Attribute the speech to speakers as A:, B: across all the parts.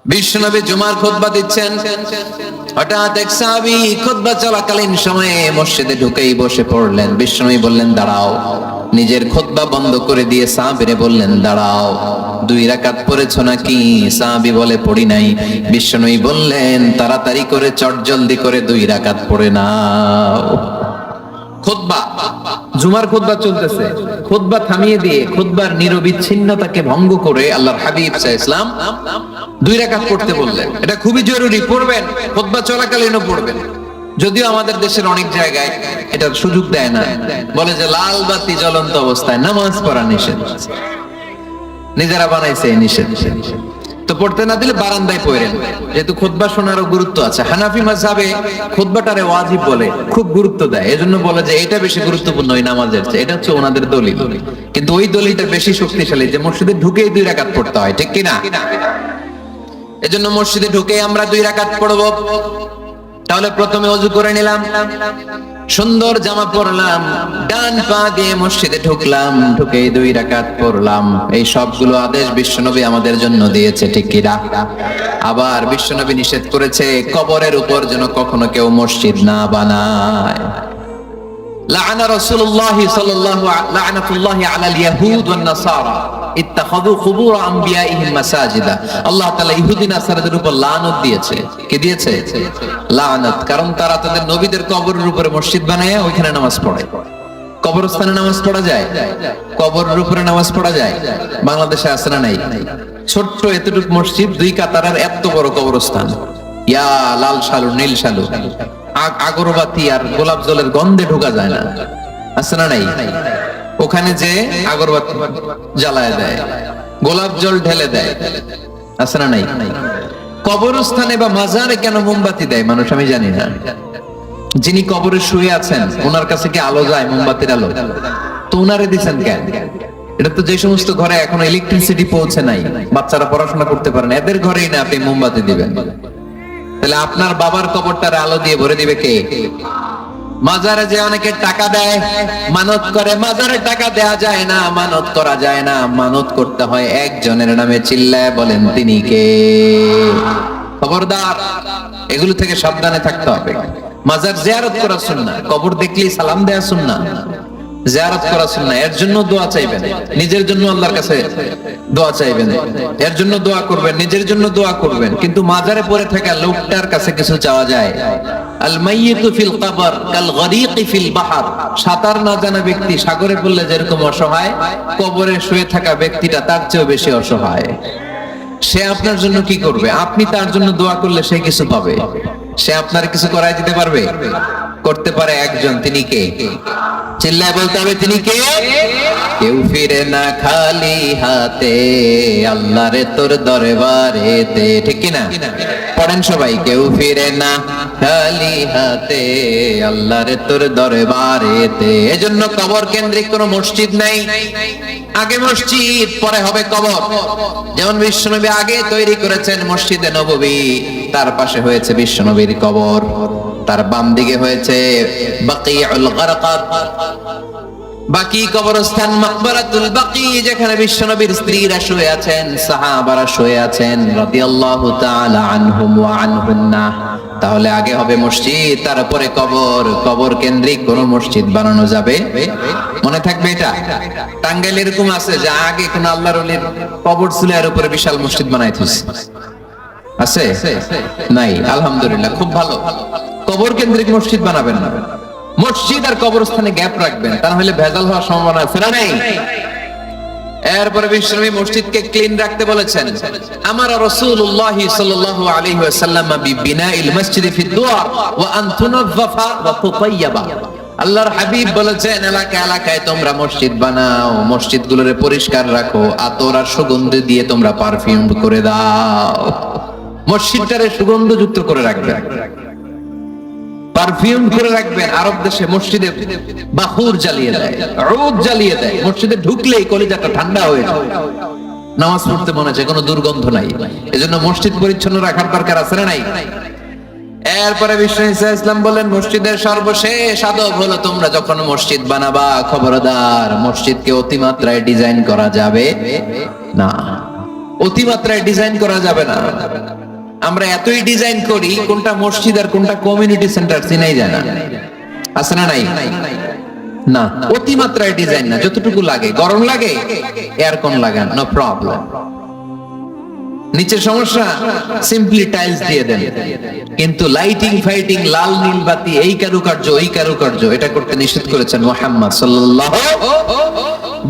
A: বিশ্বনবী জুমার খুতবা দিচ্ছেন, হঠাৎ এক সাহাবী খুতবা চলাকালীন সময়ে মসজিদে ঢুকেই বসে পড়লেন। বিশ্বনবী বললেন দাঁড়াও। নিজের খুতবা বন্ধ করে দিয়ে সাহাবীরে বললেন দাঁড়াও, 2 রাকাত পড়েছো নাকি? সাহাবী বলে পড়ি নাই। বিশ্বনবী বললেন তাড়াতাড়ি করে চটজলদি করে 2 রাকাত পড়ে নাও। খুতবা, জুমার খুতবা চলতেছে, খুতবা থামিয়ে দিয়ে খুতবার নিরবিচ্ছিন্নতাকে ভঙ্গ করে আল্লাহর হাবিব সাল্লাল্লাহু আলাইহি ওয়াসাল্লাম 2 রাকাত পড়তে বললেন। এটা খুবই জরুরি, পড়বেন, খুতবা চলাকালীনও পড়বেন। যদিও আমাদের দেশের অনেক জায়গায় এটার সুযোগ দেয় না, বলে যে লাল বাতি জ্বলন্ত অবস্থায় নামাজ পড়া নিষেধ, নিজেরা বানাইছে নিষেধ। তো পড়তে না দিলে বারান্দায় পড়েন, যেহেতু খুতবা শোনারও গুরুত্ব আছে। হানাফি মাযহাবে খুতবাটারে ওয়াজিব বলে, খুব গুরুত্ব দেয়, এজন্য বলে যে এটা বেশি গুরুত্বপূর্ণ ওই নামাজের চেয়ে। এটা হচ্ছে ওনাদের দলিল, কিন্তু ওই দলিলটা বেশি শক্তিশালী যে মসজিদে ঢুকেই 2 রাকাত পড়তে হয়, ঠিক কিনা? এজন্য মসজিদে ঢুকেই আমরা 2 রাকাত পড়ব। তাহলে প্রথমে ওযু করে নিলাম, সুন্দর জামা পরলাম, ডান পা দিয়ে মসজিদে ঢুকলাম, ঢুকে 2 রাকাত পড়লাম। এই সবগুলো আদেশ বিশ্বনবী আমাদের জন্য দিয়েছে, ঠিক কি না? আবার বিশ্বনবী নিষেধ করেছে কবরের উপর যেন কখনো কেউ মসজিদ না বানায়। লাআনা রাসূলুল্লাহ সাল্লাল্লাহু লাআনাতুল্লাহি আলাল ইয়াহুদ ওয়ান নাসারা ইত্তাখাযু কুবুর আমবিয়াইহিম মাসাজিদা। আল্লাহ তাআলা ইহুদি নাসারাদের উপর লানত দিয়েছে। কি দিয়েছে? লানত। কারণ তারা তাদের নবীদের কবরের উপরে মসজিদ বানায় ওইখানে নামাজ পড়ে। কবরস্থানে নামাজ পড়া যায়? কবরের উপরে নামাজ পড়া যায়? বাংলাদেশে আছে না নাই? ছোট্ট এতটুকু মসজিদ, 2 কাতারের এত বড় কবরস্থান, ইয়া লাল শালু নীল শালু, আগরবাতি আর গোলাপ জলের গন্ধে ঢোকা যায় না, আছে না নাই? ওখানে যে আগরবাতি জ্বালায় দেয়, গোলাপ জল ঢেলে দেয়, আছে না নাই? কবরস্থানে বা মাজারে কেন মোমবাতি দেয় মানুষ আমি জানি না। যিনি কবরে শুয়ে আছেন ওনার কাছে কি আলো যায়, মোমবাতির আলো? তো উনারে দিচ্ছেন কেন? এটা তো যে সমস্ত ঘরে এখনো ইলেকট্রিসিটি পৌঁছে নাই, বাচ্চারা পড়াশোনা করতে পারে না, এদের ঘরেই না আপনি মোমবাতি দিবেন? তাহলে আপনার বাবার কবরটারে আলো দিয়ে ভরে দিবে কে? মাজারে যে অনেকে টাকা দেয়, মানত করে, মাজারে টাকা দেয়া যায় না, মানত করা যায় না, মানত করতে হয় একজনের নামে। চিল্লায় বলেন তিনি কে? খবরদার, এগুলো থেকে সাবধানে থাকতে হবে। মাজার জিয়ারত করা সুন্নাহ, কবর দেখলেই সালাম দেয়া সুন্নাহ, জিয়ারত করা সুন্নাহ। এর জন্য দোয়া চাইবেন, নিজের জন্য আল্লাহর কাছে দোয়া চাইবেন, এর জন্য দোয়া করবেন, নিজের জন্য দোয়া করবেন। কিন্তু মাজারে পড়ে থাকা লোকটার কাছে কিছু চাওয়া যায়? আল মাইয়িতু ফিল কবর কাল গরীকি ফিল বাহর। সাঁতার না জানা ব্যক্তি সাগরে পড়লে যেরকম অসহায়, কবরে শুয়ে থাকা ব্যক্তিটা তার চেয়েও বেশি অসহায়। সে আপনার জন্য কি করবে? আপনি তার জন্য দোয়া করলে সে কিছু পাবে। সে আপনার কিছু করাই দিতে পারবে? করতে পারে একজন, তিনি কে? চিল্লায় বলতে হবে তিনি কে? কেউ ফিরে না খালি হাতে, আল্লাহরে তোর দরবারেতে, ঠিক কি না? পড়েন সবাই, কেউ ফিরে না খালি হাতে, আল্লাহরে তোর দরবারেতে। এজন্য কবর কেন্দ্রিক কোনো মসজিদ নাই। আগে মসজিদ, পরে হবে কবর। যেমন বিশ্বনবী আগে তৈরি করেছেন মসজিদে নববী, তার পাশে হয়েছে বিশ্বনবীর কবর, তার বাম দিকে হয়েছে বাকিউল গারকাত, বাকি কবরস্থান মাকবারাতুল বাকি, যেখানে বিশ্বনবীর স্ত্রীরা শুয়ে আছেন, সাহাবারা শুয়ে আছেন রাদিয়াল্লাহু তাআলা আনহুম ওয়া আনহুন্না। তাহলে আগে হবে মসজিদ, তারপরে কবর। কবর কেন্দ্রিক কোন মসজিদ বানানো যাবে? মনে থাকবে এটা। টাঙ্গাইলে এরকম আছে যে আগে কোন আল্লাহর ওলির কবর ছিল, এর উপরে বিশাল মসজিদ বানাই দিয়েছে, আছে? নাই? আলহামদুলিল্লাহ, খুব ভালো। কবর কেন্দ্রিক মসজিদ বানাবেন না, মসজিদ আর কবরস্থানে গ্যাপ রাখবেন, তা হলে ভেজাল হওয়ার সম্ভাবনা আছে না নাই? এরপরে বিশ্বনবী মসজিদকে ক্লিন রাখতে বলেছেন। আমার রাসূলুল্লাহ সাল্লাল্লাহু আলাইহি ওয়াসাল্লাম বিবিনাইল মসজিদ ফি দুআর ওয়া আন তুনাযযাফা ওয়া তুতায়্যাবা। আল্লাহর হাবিব বলেছেন এলাকায় এলাকায় তোমরা মসজিদ বানাও, মসজিদগুলোরে পরিষ্কার রাখো, আতর আর সুগন্ধি দিয়ে তোমরা পারফিউম করে দাও, মসজিদটারে সুগন্ধযুক্ত করে রাখবে, পারফিউম করে রাখবেন। আরব দেশে মসজিদে বাখুর জ্বালিয়ে দেয়, উদ জ্বালিয়ে দেয়, মসজিদে ঢুকলেই কলিজাটা ঠান্ডা হয়ে যায়, নামাজ পড়তে মনে হয়, কোনো দুর্গন্ধ নাই। এজন্য মসজিদ পরিচ্ছন্ন রাখার দরকার আছে না নাই? এরপরে বিশ্বনবী সাল্লাল্লাহু আলাইহি ওয়াসাল্লাম বলেন মসজিদের সর্বশেষ আদব হলো তোমরা যখন মসজিদ বানাবা, খবরদার মসজিদকে অতিমাত্রায় ডিজাইন করা যাবে না। অতিমাত্রায় ডিজাইন করা যাবে না। আমরা এতই ডিজাইন করি, কোনটা মসজিদ আর কোনটা কমিউনিটি সেন্টার চিনাই যায় না। আছে না নাই? না, অতিমাত্রায় ডিজাইন না, যতটুকু লাগে। গরম লাগে, এয়ারকন লাগান, নো প্রবলেম। নিচে সমস্যা, সিম্পলি টাইলস দিয়ে দেন। কিন্তু লাইটিং ফাইটিং, লাল নীল বাতি, এই কারুকার্য ওই কারুকার্য, এটা করতে নিষেধ করেছেন মুহাম্মদ সাল্লাল্লাহু।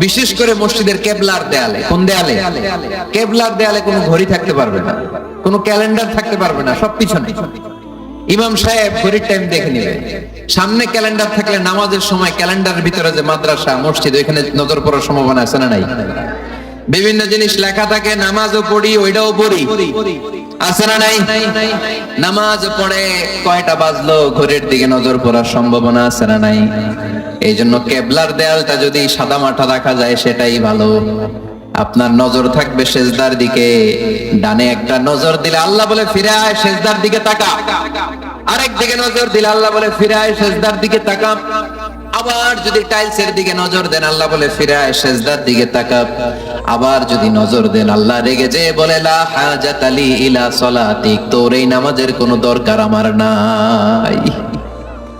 A: বিশেষ করে মসজিদের কেবলার দেয়ালে। কোন দেয়ালে? কেবলার দেয়ালে কোনো ঘড়ি থাকতে পারবে না, কোনো ক্যালেন্ডার থাকতে পারবে না, সব পিছনে। ইমাম সাহেব ঘড়ির টাইম দেখে নেবে। সামনে ক্যালেন্ডার থাকলে নামাজের সময় ক্যালেন্ডারের ভিতরে যে মাদ্রাসা মসজিদ, ওইখানে নজর পড়ার সম্ভাবনা আছে না নাই? বিভিন্ন জিনিস লেখা থাকে, নামাজও পড়ি, ওইটাও পড়ি, আছে না নাই? নামাজ পড়ে কয়টা বাজলো ঘড়ির দিকে নজর পড়ার সম্ভাবনা আছে না নাই? এই জন্য কেবলার দেয়ালটা যদি সাদা মাঠা রাখা যায় সেটাই ভালো। আপনার নজর থাকবে সেজদার দিকে। ডানে একটা নজর দিলে আল্লাহ বলে ফিরে আয়, সেজদার দিকে তাকা। আরেক দিকে নজর দিলে আল্লাহ বলে ফিরে আয়, সেজদার দিকে তাকা। আবার যদি টাইলসের দিকে নজর দেন, আল্লাহ বলে ফিরে আয়, সেজদার দিকে তাকা। আবার যদি নজর দেন, আল্লাহ রেগে যে বলে লা হাজাতা লি ইলা সলাতিক, তোর এই নামাজের কোনো দরকার আমার নাই।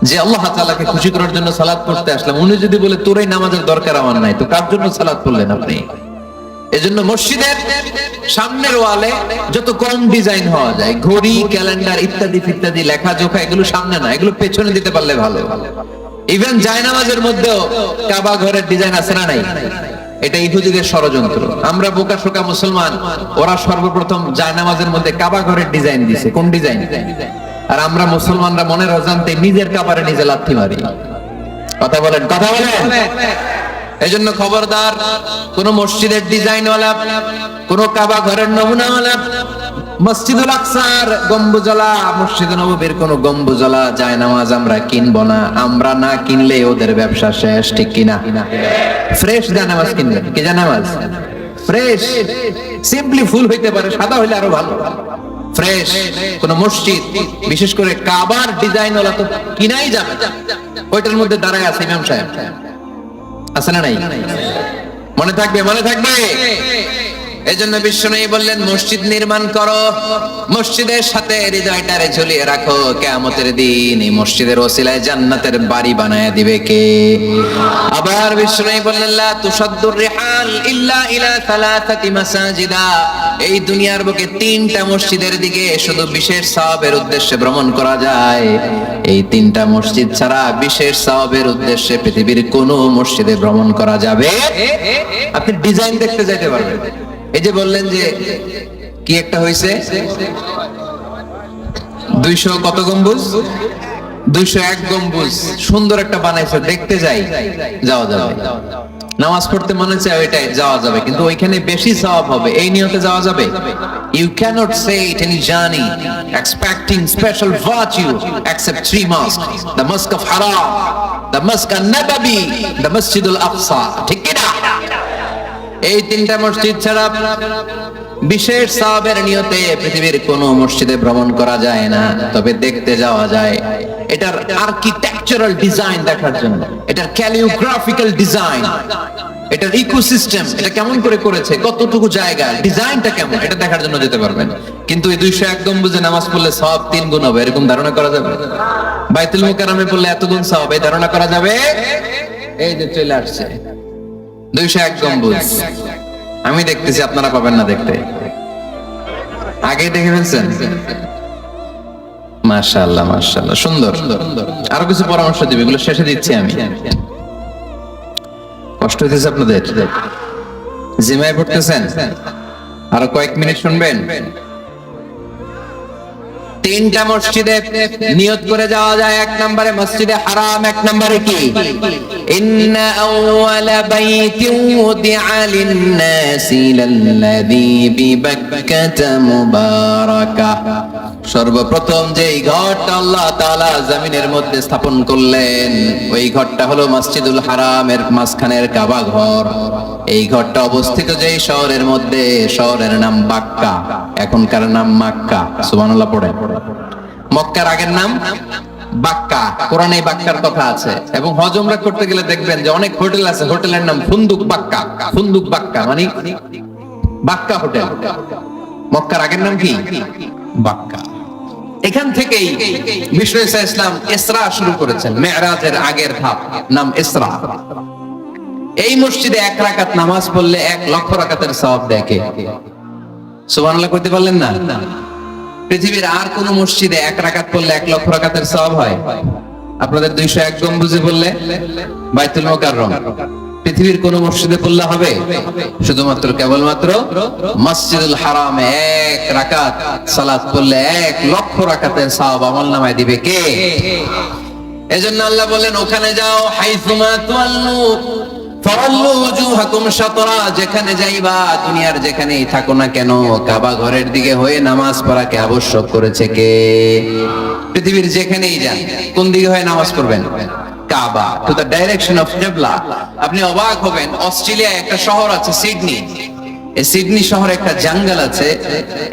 A: যে আল্লাহ তাআলাকে খুশি করার জন্য সালাত পড়তে আসলাম, উনি যদি বলে তোর এই নামাজের দরকার আমার নাই, তো কার জন্য সালাত পড়লেন আপনি? এজন্য মসজিদের সামনের ওয়ালে যত কম ডিজাইন হওয়া যায়, ঘড়ি, ক্যালেন্ডার ইত্যাদি ইত্যাদি, লেখা জোখা, এগুলো সামনে না, এগুলো পেছনে দিতে পারলে ভালো। ইভেন জায়নামাজের মধ্যেও কাবা ঘরের ডিজাইন আছে না নাই? এটা ইহুদিদের ষড়যন্ত্র। আমরা বোকা শোকা মুসলমান, ওরা সর্বপ্রথম জায়নামাজের মধ্যে কাবা ঘরের ডিজাইন দিছে। কোন ডিজাইন? আর আমরা মুসলমানরা মনের অজান্তে নিজের কাবারে নিজে লাথি মারি। কথা বলেন, কথা বলেন। এজন্য খবরদার, কোন মসজিদের ডিজাইনওয়ালা, কোন কাবা ঘরের নমুনাওয়ালা, মসজিদুল আকসার গম্বুজওয়ালা, মসজিদ নববীর কোন গম্বুজওয়ালা জায়নামাজ আমরা কিনবো না। আমরা না কিনলে ওদের ব্যবসা শেষ, ঠিক কিনা? ফ্রেশ জায়নামাজ কিনবেন। কি জায়নামাজ? ফ্রেশ, সিম্পলি ফুল হইতে পারে, সাদা হইলে আরো ভালো। ফ্রেশ কোন মসজিদ, বিশেষ করে কাবার ডিজাইনওয়ালা তো কিনাই যাবে। ওইটার মধ্যে দাঁড়ায় আছে ইমাম সাহেব, আছে না নাই? মনে থাকবে, মনে থাকবে। এজন্য বিশ্বনবী বললেন, মসজিদ নির্মাণ করো, মসজিদের সাথে হৃদয়টারে ঝুলিয়ে রাখো। কিয়ামতের দিন এই মসজিদের ওসিলায় জান্নাতের বাড়ি বানায় দিবে কে? আবার বিশ্বনবী বললেন, লা তুসাদ্দুর রিহাল ইল্লা ইলা সালাসাতি মাসাজিদা। এই দুনিয়ার বুকে 3টা মসজিদের দিকে শুধু বিশেষ সওয়াবের উদ্দেশ্যে ভ্রমণ করা যায়। এই 3টা মসজিদ ছাড়া বিশেষ সওয়াবের উদ্দেশ্যে পৃথিবীর কোনো মসজিদে ভ্রমণ করা যাবে। আপনি ডিজাইন দেখতে যেতে পারবেন। এই যে বললেন যে কি একটা হয়েছে 200 কত গম্বুজ, 201 গম্বুজ, সুন্দর একটা বানাইছে, দেখতে যাই, যাওয়া যাবে। নামাজ পড়তে মনে চায় ওইটাই যাওয়া যাবে, কিন্তু ওইখানে বেশি সওয়াব হবে, এই নিয়তে যাওয়া যাবে? You cannot say it any journey expecting special virtue except 3 mosques, the mosque of Haram, the mosque an-Nabawi, the Masjid al-Aqsa, ঠিক কি না? এই 3টা মসজিদ ছাড়া বিশেষ সওয়াবের নিয়তে পৃথিবীর কোনো মসজিদে ভ্রমণ করা যায় না। তবে দেখতে যাওয়া যায়, এটার আর্কিটেকচারাল ডিজাইন দেখার জন্য, এটার ক্যালিওগ্রাফিক্যাল ডিজাইন, এটার ইকোসিস্টেম, এটা কেমন করে করেছে, কতটুকু জায়গা, ডিজাইনটা কেমন, এটা দেখার জন্য যেতে পারবেন। কিন্তু এই 201 গম্বুজে নামাজ পড়লে সওয়াব 3 গুণ হবে, এরকম ধারণা করা যাবে? বাইতুল মুকাররমে পড়লে এত গুণ সওয়াব, এই ধারণা করা যাবে? এই যে চলে আসছে 201 গম্বুজ। আমি দেখতেছি, আপনারা পাবেন না দেখতে। আগে দেখে ফেলছেন? মাশাআল্লাহ, মাশাআল্লাহ, সুন্দর। আরো কিছু পরামর্শ দিবে, এগুলো শেষে দিচ্ছি আমি। কষ্ট হইতেছে আপনাদের? জিমায় পড়তেছেন? আরো কয়েক মিনিট শুনবেন। 3টা মসজিদে নিয়ত করে যাওয়া যায়। 1 নম্বরে মসজিদে হারাম, 1 নম্বরে কি? ইন্না আউওয়ালা বাইতিন উদিআ লিন-নাসি লাল্লাযী বিবাক্কাতা মুবারাকা। সর্বপ্রথম যেই ঘরটা আল্লাহ তাআলা জমিনের মধ্যে স্থাপন করলেন, ওই ঘরটা হলো মসজিদুল হারামের মাঝখানের কাবা ঘর। এই ঘরটা অবস্থিত যেই শহরের মধ্যে, শহরের নাম বাক্কা, এখনকার নাম মক্কা। সুবহানাল্লাহ পড়েন। মক্কার আগের নাম বাক্কা। কোরআনে বাক্কার কথা আছে। এবং হজ উমরা করতে গেলে দেখবেন যে অনেক হোটেল আছে, হোটেলের নাম ফুন্দুক বাক্কা। ফুন্দুক বাক্কা মানে বাক্কা হোটেল। মক্কার আগের নাম কি? বাক্কা। এখান থেকেই বিষ্ণু ঈসা ইসলাম ইসরা শুরু করেছেন, মেরাজের আগের ধাপ, নাম ইসরা। এই মসজিদে 1 রাকাত নামাজ পড়লে 1 লক্ষ রাকাতের সওয়াব দেয় কে? সুবহানাল্লাহ কইতে পারলেন না? পৃথিবীর আর কোন মসজিদে 1 রাকাত পড়লে 1 লক্ষ রাকাতের সওয়াব হয়? আপনাদের 201 গম্বুজে পড়লে, বাইতুল মুকাররম, পৃথিবীর কোন মসজিদে পড়লে হবে? শুধুমাত্র কেবলমাত্র মসজিদুল হারামে 1 রাকাত সালাত পড়লে 1 লক্ষ রাকাতের সওয়াব আমলনামায় দিবে কে? এজন্য আল্লাহ বলেন, ওখানে যাও, হাইসুমা তুয়াল্লু ফাওয়াল্লু ওজুহাকুম শাতরা, যেখানে যাইবা, দুনিয়ার যেখানেই থাকো না কেন, কাবা ঘরের দিকে হয়ে নামাজ পড়াকে আবশ্যক করেছে কে? পৃথিবীর যেখানেই যান, কোন দিকে হয়ে নামাজ পড়বেন? কাবা, টু দ্য ডাইরেকশন অফ কিবলা। আপনি অবাক হবেন, অস্ট্রেলিয়ায় একটা শহর আছে সিডনি। এই সিডনি শহরে একটা জঙ্গল আছে,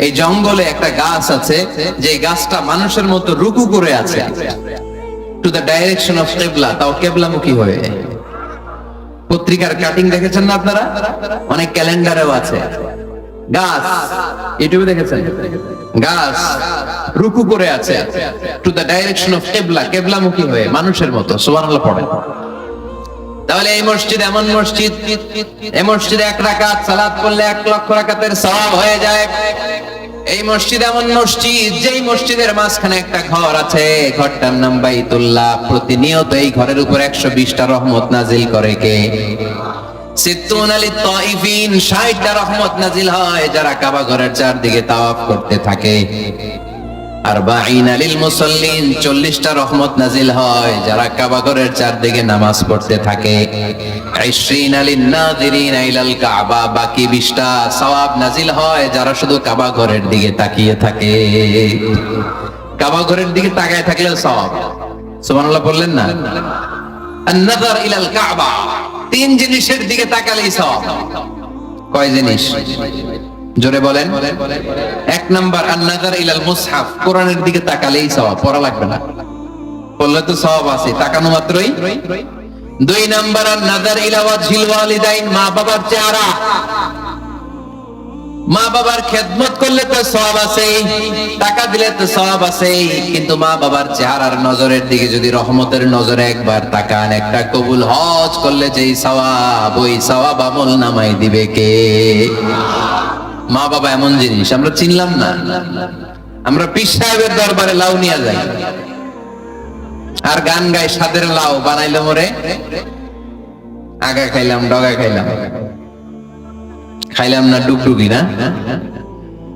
A: এই জঙ্গলে একটা গাছ আছে, যে গাছটা মানুষের মতো রুকু করে আছে, টু দ্য ডাইরেকশন অফ কিবলা, তাও কিবলামুখী হয়ে। পত্রিকার কাটিং দেখেছেন না আপনারা? অনেক ক্যালেন্ডারেও আছে গাছ, ইউটিউবে দেখেছেন? গাছ রুকু করে আছে, টু দ্য ডাইরেকশন অফ কিবলা, কিবলামুখী হয়ে, মানুষের মতো। সুবহানাল্লাহ পড়েন। তাহলে এই মসজিদ এমন মসজিদ, এই মসজিদে 1 রাকাত সালাত পড়লে 1 লক্ষ রাকাতের সওয়াব হয়ে যায়। এই মসজিদ এমন মসজিদ, যেই মসজিদের মাঝখানে একটা ঘর আছে, ঘরটার নাম বাইতুল্লাহ। প্রতিনিয়ত এই ঘরের উপর 120টা রহমত নাজিল করে কে? সিত্তুন আলিত তাইফিন, 60টা রহমত নাজিল হয় যারা কাবা ঘরের চারদিকে তাওয়াফ করতে থাকে। আরবাঈনা লিল মুসাল্লিন, 40টা রহমত নাজিল হয় যারা কাবা ঘরের চারদিকে নামাজ পড়তে থাকে। 20 লিন নাযিরিনা ইলাল কাবা, বাকি 20টা সওয়াব নাজিল হয় যারা শুধু কাবা ঘরের দিকে তাকিয়ে থাকে। কাবা ঘরের দিকে তাকায় থাকলেও সওয়াব। সুবহানাল্লাহ বললেন না? আন-নাযার ইলাল কাবা, 3 জিনিসের দিকে তাকালেই সওয়াব। কয় জিনিস? জোরে বলেন। 1 নাম্বার আন-নাযার ইলাল মুসহাফ, কোরআনের দিকে তাকালেই সওয়াব, পড়া লাগবে না, পড়লে তো সওয়াব আছে, তাকানো মাত্রই। 2 নাম্বার আন-নাযার ইলা ওয়াজহিল ওয়ালিদাইন, মা বাবার চেহারা। মা বাবার খেদমত করলে তো সওয়াব আছে, টাকা দিলে তো সওয়াব আছে, কিন্তু মা বাবার চেহারার নজরের দিকে যদি রহমতের নজরে একবার তাকান, একটা কবুল হজ করলে যেই সওয়াব, ওই সওয়াব আমল নামায় দিবে কে? মা বাবা এমন জিনিস আমরা চিনলাম না। আমরা পীর সাহেবের দরবারে লাউ নিয়ে যাই আর গান গাই, সাদের লাউ বানাইলো মোরে, আগা খাইলাম, ডগা খাইলাম, খাইলাম না ডুগডুগি না।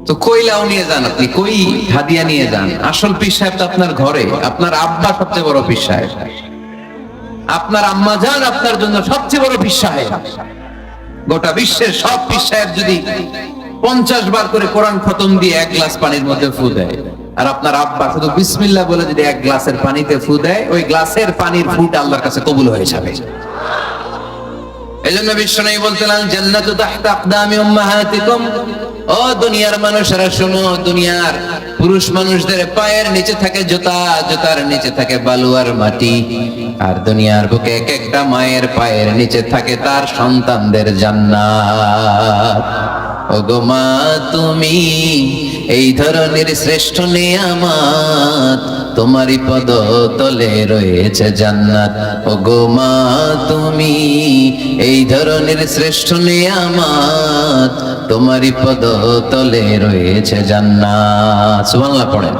A: তো কই লাউ নিয়ে যান আপনি, কই হাদিয়া নিয়ে যান? আসল পীর সাহেব তো আপনার ঘরে। আপনার আব্বা সবচেয়ে বড় পীর সাহেব, আপনার আম্মা জান আপনার জন্য সবচেয়ে বড় পীর সাহেব। গোটা বিশ্বের সব পীর সাহেব যদি 50 বার করে কোরআন খতম দিয়ে 1 গ্লাস পানির মধ্যে ফু দেয়, আর আপনার আব্বা শুধু বিসমিল্লাহ বলে যদি 1 গ্লাসের পানিতে ফু দেয়, ওই গ্লাসের পানির ফুটা আল্লাহর কাছে কবুল হয়ে যাবে। এজন্য বিশ্বনবী বলতেন, জান্নাতু তাহতা আকদামি উম্মাহাতিকুম। ও দুনিয়ার মানুষেরা শোনো, দুনিয়ার পুরুষ মানুষদের পায়ের নিচে থাকে জুতা, জুতার নিচে থাকে বালু আর মাটি, আর দুনিয়ার বুকে এক একটা মায়ের পায়ের নিচে থাকে তার সন্তানদের জান্নাত। ওগো মা, তুমি এই ধরনের শ্রেষ্ঠ নিয়ামত, তোমারই পদ তলে রয়েছে জান্নাত। ওগো মা, তুমি এই ধরনের শ্রেষ্ঠ নিয়ামত, তোমারই পদ তলে রয়েছে জান্নাত। সুবহানাল্লাহ পড়েন।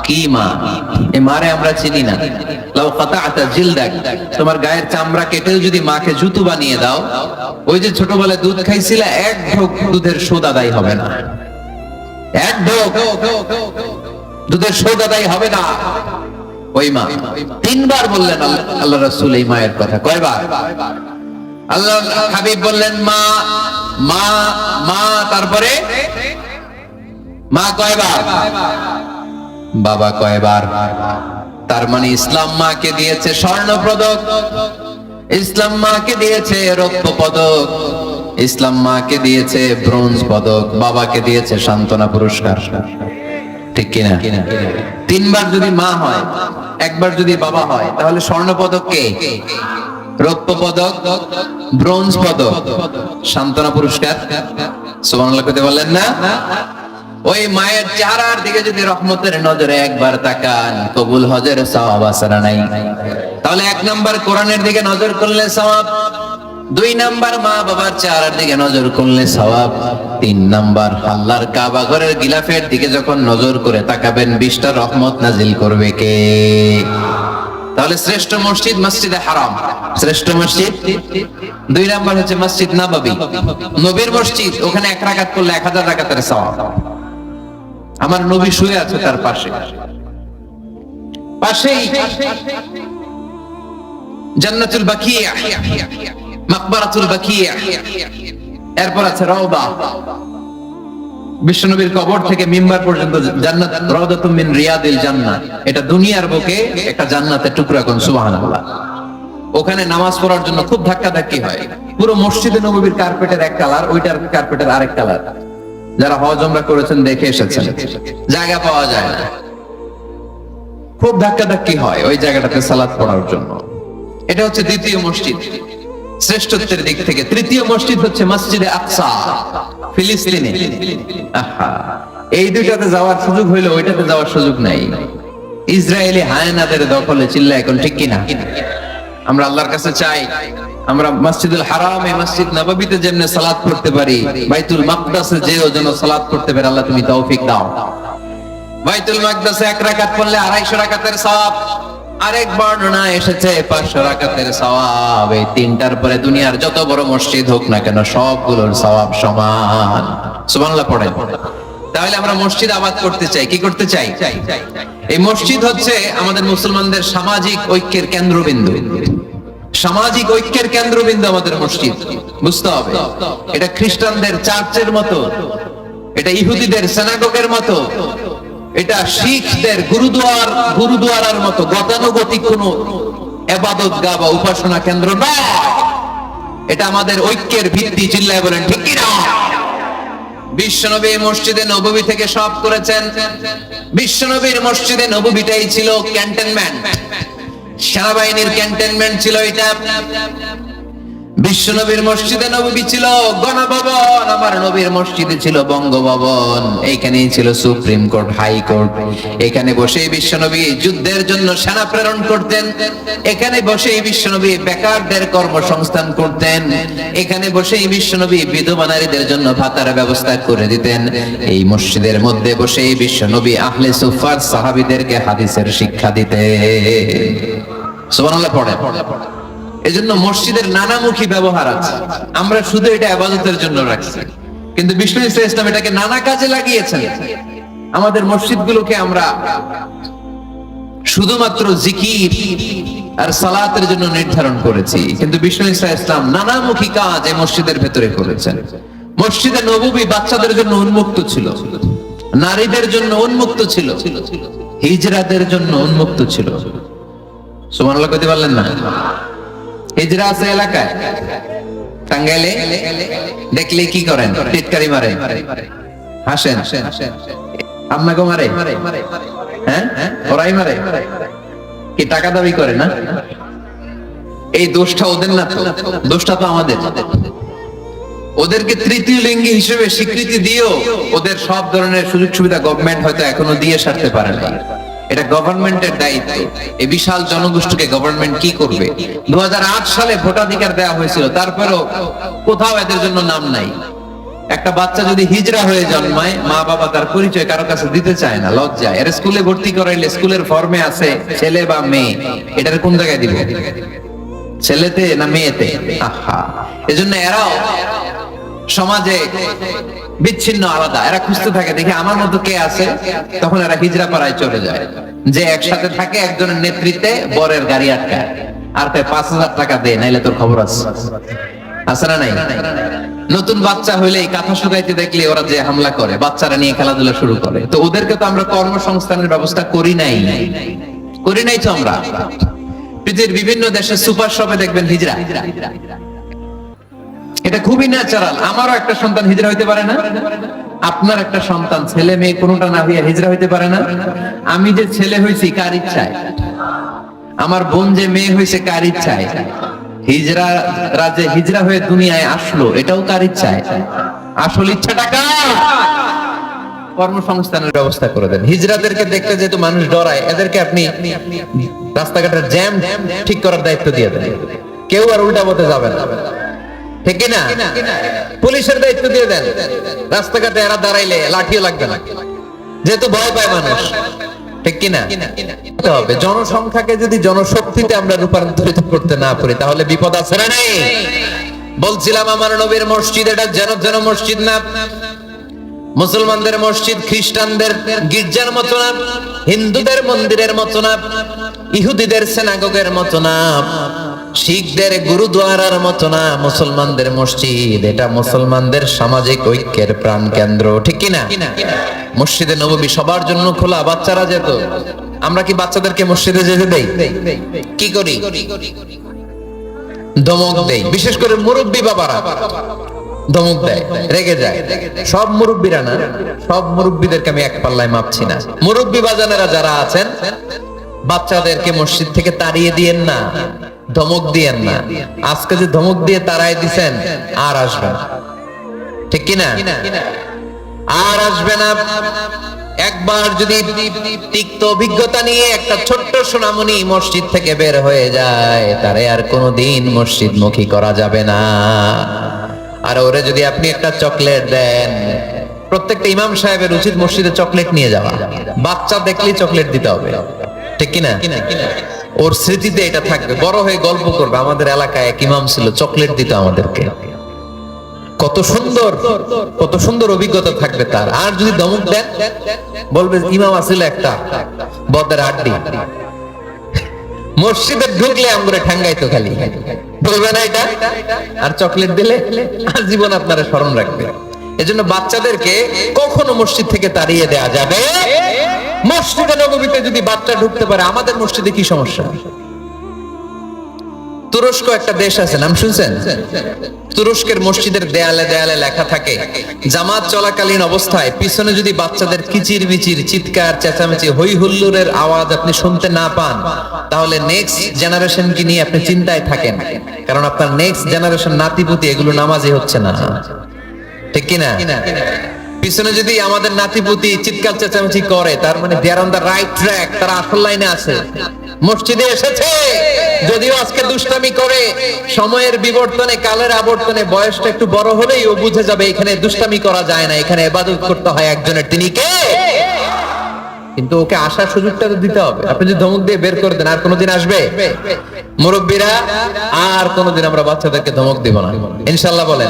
A: কি মা? এই মারে আমরা চিনি না। লাউ কাতাআতা জিলদাক, তোমার গায়ের চামড়া কেটে যদি মাকে জুতো বানিয়ে দাও, ওই যে ছোটবেলায় দুধ খাইছিলা, 1 ঢোক দুধের শোধ আদায় হবে না। 1 ঢোক দুধের শোধ আদায় হবে না। ওই মা 3 বার বললেন আল্লাহ রাসূল এই মায়ের কথা। কয়বার? আল্লাহ হাবিব বললেন মা, মা, মা, তারপরে মা কয়বার? বাবা কয়বার? তার মানে ইসলাম মাকে দিয়েছে স্বর্ণ পদক, ইসলাম মাকে দিয়েছে রৌপ্য পদক, ইসলাম মাকে দিয়েছে ব্রোঞ্জ পদক, বাবাকে দিয়েছে সান্ত্বনা পুরস্কার। ঠিক কিনা? 3 বার যদি মা হয়, 1 বার যদি বাবা হয়, তাহলে স্বর্ণ পদক কে? রৌপ্য পদক, ব্রোঞ্জ পদক, সান্ত্বনা পুরস্কার। সুবহানাল্লাহ কইতে বললেন না? ওই মায়ের চেহারার দিকে যদি রহমতের নজরে একবার তাকান, কবুল হজের সওয়াব আছে না নাই? তাহলে 1 নাম্বার কোরআনের দিকে নজর করলে সওয়াব, 2 নাম্বার মা বাবার চেহারার দিকে নজর করলে সওয়াব, 3 নাম্বার আল্লাহর কাবা ঘরের গিলাফের দিকে যখন নজর করে তাকাবেন 20টা রহমত নাজিল করবে কে? তাহলে শ্রেষ্ঠ মসজিদ মসজিদে হারাম, শ্রেষ্ঠ মসজিদ। 2 নাম্বার হচ্ছে মসজিদ নববী, নবীর মসজিদ, ওখানে 1 রাকাত করলে 1000 রাকাতের সওয়াব। আমার নবী শুয়ে আছে তার পাশে, পাশেই জান্নাতুল বাকিয়া, মাকবারাতুল বাকিয়া, এরপর আছে রওদা। বিশ্বনবীর কবর থেকে মিম্বার পর্যন্ত জান্নাত, রাউদাতুম মিন রিয়াদিল জান্নাহ। এটা দুনিয়ার বুকে একটা জান্নাতের টুকরা, কোন সুবহানাল্লাহ। ওখানে নামাজ পড়ার জন্য খুব ধাক্কাধাক্কি হয়। পুরো মসজিদে নববীর কার্পেটের এক কালার, ওইটার কার্পেটের আরেক কালার। যারা হজ উমরা করেছেন দেখে এসেছেন, জায়গা পাওয়া যায় না, খুব ধাক্কাধাক্কি হয় ওই জায়গাটাতে সালাত পড়ার জন্য। এটা হচ্ছে দ্বিতীয় মসজিদ শ্রেষ্ঠত্বের দিক থেকে। তৃতীয় মসজিদ হচ্ছে মসজিদে আকসা, ফিলিস্তিনে। এই দুইটাতে যাওয়ার সুযোগ হইলো, ওইটাতে যাওয়ার সুযোগ নাই। ইসরায়েলি হায়নাদের দখলে, চিল্লা এখন ঠিক কিনা? আমরা আল্লাহর কাছে চাই আমরা মসজিদুল হারামে, মসজিদ নববীতে যেমনে সালাত পড়তে পারি, বাইতুল মাকদাসে যেও যেন সালাত পড়তে পারি। আল্লাহ তুমি তৌফিক দাও। বাইতুল মাকদাসে 1 রাকাত পড়লে 250 রাকাতের সওয়াব, আরেক বর্ণনা এসেছে 500 রাকাতের সওয়াব। এই 3টার পরে দুনিয়ার যত বড় মসজিদ হোক না কেন সবগুলোর সওয়াব সমান। সুবহানাল্লাহ পড়েন। তাহলে আমরা মসজিদ আবাদ করতে চাই, কি করতে চাই? এই মসজিদ হচ্ছে আমাদের মুসলমানদের সামাজিক ঐক্যের কেন্দ্রবিন্দু। সামাজিক ঐক্যের কেন্দ্রবিন্দু আমাদের মসজিদ, বুঝতে হবে। এটা খ্রিস্টানদের চার্চের মতো, এটা ইহুদিদের সিনাগগের মতো, এটা শিখদের গুরুদুয়ারার মতো গতানুগতিক কোনো ইবাদতগাহ বা উপাসনা কেন্দ্র নয়। এটা আমাদের ঐক্যের ভিত্তি। চিল্লায় বলেন ঠিক কি না? বিশ্বনবী মসজিদে নববী থেকে সব করেছেন। বিশ্বনবীর মসজিদে নববীটাই ছিল ক্যান্টনমেন্ট, সেনাবাহিনীর ক্যান্টনমেন্ট ছিল এটা। বিশ্বনবীর মসজিদে নববী ছিল গণভবন, আমার নবীর মসজিদে ছিল বঙ্গভবন। এইখানেই ছিল সুপ্রিম কোর্ট, হাই কোর্ট। এখানে বসেই বিশ্বনবী যুদ্ধের জন্য সেনা প্রেরণ করতেন। এখানে বসেই বিশ্বনবী বেকারদের কর্মসংস্থান করতেন। এখানে বসেই বিশ্বনবী বিধবা নারীদের জন্য ভাতার ব্যবস্থা করে দিতেন। এই মসজিদের মধ্যে বসেই বিশ্বনবী আহলে সুফার সাহাবীদেরকে হাদিসের শিক্ষা দিতেন। সুবহানাল্লাহ পড়ে। এজন্য মসজিদের নানামুখী ব্যবহার আছে। আমরা শুধু এটা ইবাদতের জন্য রাখছি, কিন্তু বিষ্ণু ইসলাম এটাকে নানা কাজে লাগিয়েছেন। আমাদের মসজিদগুলোকে আমরা শুধুমাত্র জিকির আর সালাতের জন্য নির্ধারণ করেছি, কিন্তু বিষ্ণু ইসলাম নানামুখী কাজ এই মসজিদের ভেতরে করেছেন। মসজিদে নববী বাচ্চাদের জন্য উন্মুক্ত ছিল, নারীদের জন্য উন্মুক্ত ছিল, হিজরাদের জন্য উন্মুক্ত ছিল। সুবহানাল্লাহ কইতে পারলেন না? হিজরা আছে এলাকায়, টাঙ্গাইলে দেখলে কি করেন? টিটকারি মারে, হাসেন, আপনাকে মারে, হ্যাঁ ওরাই মারে, কি টাকা দাবি করে না? এই দোষটা ওদের না তো, দোষটা তো আমাদের। ওদেরকে তৃতীয় লিঙ্গি হিসেবে স্বীকৃতি দিয়েও ওদের সব ধরনের সুযোগ সুবিধা গভর্নমেন্ট হয়তো এখনো দিয়ে সারতে পারে না। এটা গভর্নমেন্টের দায়িত্ব। এই বিশাল জনগোষ্ঠীকে গভর্নমেন্ট কি করবে? 2008 সালে ভোটাধিকার দেওয়া হয়েছিল, তারপরেও কোথাও এদের জন্য নাম নাই। একটা বাচ্চা যদি হিজরা হয়ে জন্মায়, মা বাবা তার পরিচয় কারো কাছে দিতে চায় না, লজ্জায়। এর স্কুলে ভর্তি করাইলে স্কুলের ফর্মে আছে ছেলে বা মেয়ে, এটার কোন জায়গায় দিবে? ছেলেতে না মেয়েতে? আহা, এজন্য এরাও সমাজে বিচ্ছিন্ন, আলাদা। এরা খুঁজতে থাকে, দেখে আমার মতো কে আছে, তখন এরা হিজরা পাড়ায় চলে যায়। যে একসাথে থাকে একজনের নেতৃত্বে বরের গাড়ি আটকায়, আর তাই 5,000 টাকা দেয়, নাইলে তোর খবর আছে। আছে না নাই? নতুন বাচ্চা হইলেই কাঁথা শুকাইতে দেখলে ওরা যে হামলা করে, বাচ্চারা নিয়ে খেলাধুলা শুরু করে। তো ওদেরকে তো আমরা কর্মসংস্থানের ব্যবস্থা করি নাই তো আমরা। পৃথিবীর বিভিন্ন দেশে সুপার শপে দেখবেন হিজরা। এটা খুবই ন্যাচারাল। আমারও একটা সন্তান হিজরা হইতে পারে না? আপনার একটা সন্তান, ছেলে মেয়ে কোনোটা না হইয়া হিজরা হইতে পারে না? আমি যে ছেলে হইছি কার ইচ্ছায়? আমার বোন যে মেয়ে হইছে কার ইচ্ছায়? হিজড়ারা যে হিজড়া হয়ে দুনিয়ায় আসলো, এটাও কার ইচ্ছায়? আসল ইচ্ছাটা কার? কর্মসংস্থানের ব্যবস্থা করে দেন। হিজড়াদেরকে দেখতে যেহেতু মানুষ ডরায়, এদেরকে আপনি রাস্তাঘাটের জ্যাম ঠিক করার দায়িত্ব দিয়ে দেন, কেউ আর উল্টা পথে যাবে না, ঠিক কিনা? পুলিশের দায়িত্ব দিয়ে দেন, রাস্তাঘাটে এরা দাঁড়াইলে লাঠিও লাগবে না, যেহেতু ভয় পায় মানুষ, ঠিক কিনা? হবে জনসংখ্যাকে যদি জনশক্তিতে আমরা রূপান্তরিত করতে না পারি, তাহলে বিপদ আছে না নাই? বলছিলাম আমার নবীর মসজিদ এটা যেন যেন মসজিদ না, মুসলমানদের মসজিদ খ্রিস্টানদের গির্জার মতো না, হিন্দুদের মন্দিরের মতো না, ইহুদিদের সিনাগগের মতো না, শিখদের গুরুদ্বারার মতো না। মুসলমানদের মসজিদ এটা মুসলমানদের সামাজিক ঐক্যের প্রাণ কেন্দ্র, ঠিক কিনা? মসজিদে নববী সবার জন্য খোলা, বাচ্চারা যেত। আমরা কি বাচ্চাদেরকে মসজিদে যেতে দেই? কি করি? ধমক দেই, বিশেষ করে মুরব্বী বাবারা ধমক দেয়, রেগে যায়। সব মুরব্বীরা না, সব মুরব্বীদেরকে আমি এক পাল্লায় মাপছি না। মুরব্বী বাজানেরা যারা আছেন, বাচ্চাদেরকে মসজিদ থেকে তাড়িয়ে দিয়েন না, ধমক দিয়েন না। আজকে যে ধমক দিয়ে তাড়াই দিছেন, আর আসবে না, ঠিক কিনা? আর আসবে না। একবার যদি তিক্ত অভিজ্ঞতা নিয়ে একটা ছোট্ট সোনামণি মসজিদ থেকে বের হয়ে যায়, তারে আর কোনোদিন মসজিদ মুখী করা যাবে না। আর ওরে যদি আপনি একটা চকলেট দেন, প্রত্যেকটা ইমাম সাহেবের উচিত মসজিদে চকলেট নিয়ে যাওয়া, বাচ্চা দেখলেই চকলেট দিতে হবে, ঠিক কিনা? ওর স্মৃতিতে এটা থাকবে, বড় হয়ে গল্প করবে আমাদের এলাকায় এক ইমাম ছিল, চকলেট দিত আমাদেরকে। কত সুন্দর, কত সুন্দর অভিজ্ঞতা থাকবে তার। আর যদি ধমক দেন, বলবে ইমাম আসিল একটা বদের আড্ডি, মসজিদে ঢুকলে আমরে ঠাঙ্গাইতো খালি, বলবে না এটা? আর চকলেট দিলে আজীবন আপনারা স্মরণ রাখবে। এজন্য বাচ্চাদেরকে কখনো মসজিদ থেকে তাড়িয়ে দেয়া যাবে। মসজিদে নববীতে যদি বাচ্চা ঢুকতে পারে, আমাদের মসজিদে কি সমস্যা? তুরস্ক একটা দেশ আছে, নাম শুনছেন? তুরস্কের মসজিদের দেয়ালে দেয়ালে লেখা থাকে, জামাত চলাকালীন অবস্থায় পিছনে যদি বাচ্চাদের কিচির মিচির, চিৎকার, চেঁচামেচি, হই হুল্লোড়ের আওয়াজ আপনি শুনতে না পান, তাহলে নেক্সট জেনারেশন কি নিয়ে আপনি চিন্তায় থাকেন, কারণ আপনার নেক্সট জেনারেশন নাতিপুতি এগুলো নামাজি হচ্ছে না, ঠিক কিনা? পিছনে যদি আমাদের নাতিপুতি চিৎকার চেঁচামেচি করে, তার মানে দে আর অন দ্য রাইট ট্র্যাক, তারা আসল লাইনে আছে, মসজিদে এসেছে। যদিও আজকে দুষ্টামি করে, সময়ের বিবর্তনে, কালের আবর্তনে বয়সটা একটু বড় হলেই ও বুঝে যাবে এখানে দুষ্টামি করা যায় না, এখানে ইবাদত করতে হয় একজনের, তিনি কে? কিন্তু ওকে আসার সুযোগটা তো দিতে হবে। আপনি যদি ধমক দিয়ে বের করে দেন, আর কোনোদিন আসবে? মুরব্বীরা, আর কোনোদিন আমরা বাচ্চাদেরকে ধমক দিব না, ইনশাআল্লাহ বলেন।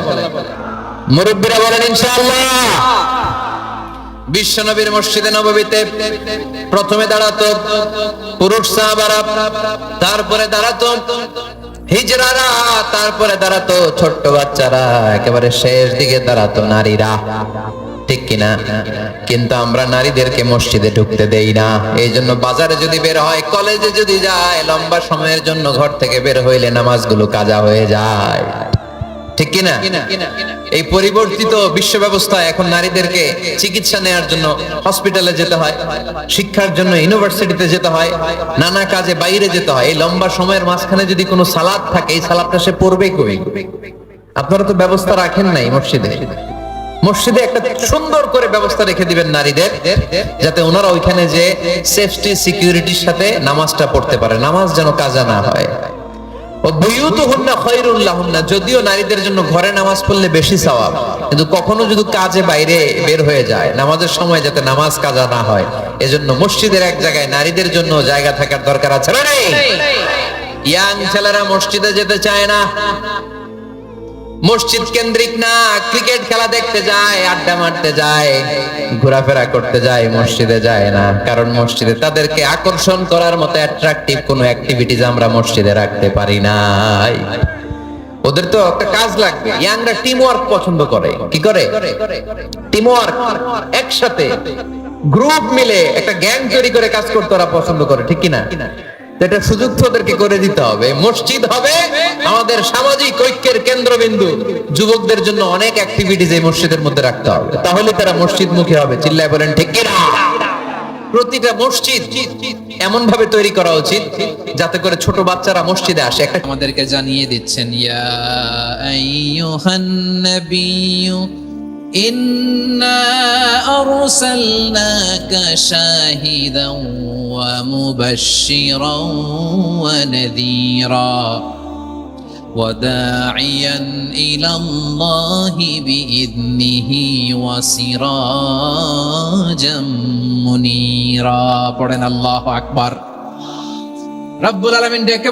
A: মুরব্বীরা বলেন ইনশাআল্লাহ। বিশ্বনবীর মসজিদে নববীতে প্রথমে দাঁড়াতো পুরুষ সাহাবারা, তারপরে দাঁড়াতো হিজড়ারা, তারপরে দাঁড়াতো ছোট্ট বাচ্চারা, একেবারে শেষ দিকে দাঁড়াতো নারীরা, ঠিক কিনা? কিন্তু আমরা নারীদেরকে মসজিদে ঢুকতে দেই না। এই জন্য বাজারে যদি বের হয়, কলেজে যদি যায়, লম্বা সময়ের জন্য ঘর থেকে বের হইলে নামাজগুলো কাজা হয়ে যায়, ঠিক কিনা? এই পরিবর্তিত বিশ্ব ব্যবস্থায় এখন নারীদেরকে চিকিৎসা নেওয়ার জন্য হসপিটালে যেতে হয়, শিক্ষার জন্য ইউনিভার্সিটিতে যেতে হয়, নানা কাজে বাইরে যেতে হয়। এই লম্বা সময়ের মাঝখানে যদি কোনো সালাত থাকে, এই সালাতটা সে পড়বে কই? আপনারা তো ব্যবস্থা রাখেন নাই মসজিদে। মসজিদে একটা সুন্দর করে ব্যবস্থা রেখে দিবেন নারীদের, যাতে ওনারা ওইখানে যে সেফটি সিকিউরিটির সাথে নামাজটা পড়তে পারে, নামাজ যেন কাজা না হয়। যদিও নারীদের জন্য ঘরে নামাজ পড়লে বেশি সওয়াব, কিন্তু কখনো যদি কাজে বাইরে বের হয়ে যায়, নামাজের সময় যাতে নামাজ কাজা না হয়, এজন্য মসজিদের এক জায়গায় নারীদের জন্য জায়গা থাকার দরকার আছে না? ইয়াং ছেলেরা মসজিদে যেতে চায় না, মসজিদ কেন্দ্রিক না, ক্রিকেট খেলা দেখতে যায়, আড্ডা মারতে যায়, ঘোরাফেরা করতে যায়, মসজিদে যায় না। কারণ মসজিদে তাদেরকে আকর্ষণ করার মতো অ্যাট্রাকটিভ কোনো অ্যাক্টিভিটিজ আমরা মসজিদে রাখতে পারি নাই। ওদের তো একটা কাজ লাগবে। ইয়াংরা টিম ওয়ার্ক পছন্দ করে। কি করে? টিম ওয়ার্ক, একসাথে গ্রুপ মিলে একটা গ্যাং তৈরি করে কাজ করতে ওরা পছন্দ করে, ঠিক কিনা? এটা সুযোগ তো ওদেরকে করে দিতে হবে। মসজিদ হবে আমাদের সামাজিক ঐক্যের কেন্দ্রবিন্দু। যুবকদের জন্য অনেক অ্যাক্টিভিটিজ এই মসজিদের মধ্যে রাখতে হবে, তাহলে তারা মসজিদমুখী হবে। চিল্লায় বলেন ঠিক কিনা? প্রতিটা মসজিদ এমন ভাবে তৈরি করা উচিত যাতে করে ছোট বাচ্চারা মসজিদে আসে। একটা
B: আমাদেরকে জানিয়ে দিচ্ছেন, ইয়া আইয়ুহান নাবিয়্যু ইন্না আরসালনাকা শাহিদান ওয়া মুবাশশিরান ওয়া নাযীরা ওয়া দাঈয়ান ইলাল্লাহি বিইذনিহি ওয়া সিরাজাম মুনীরা। পড়েন আল্লাহু আকবার। রব্বুল আলামিন ডেকে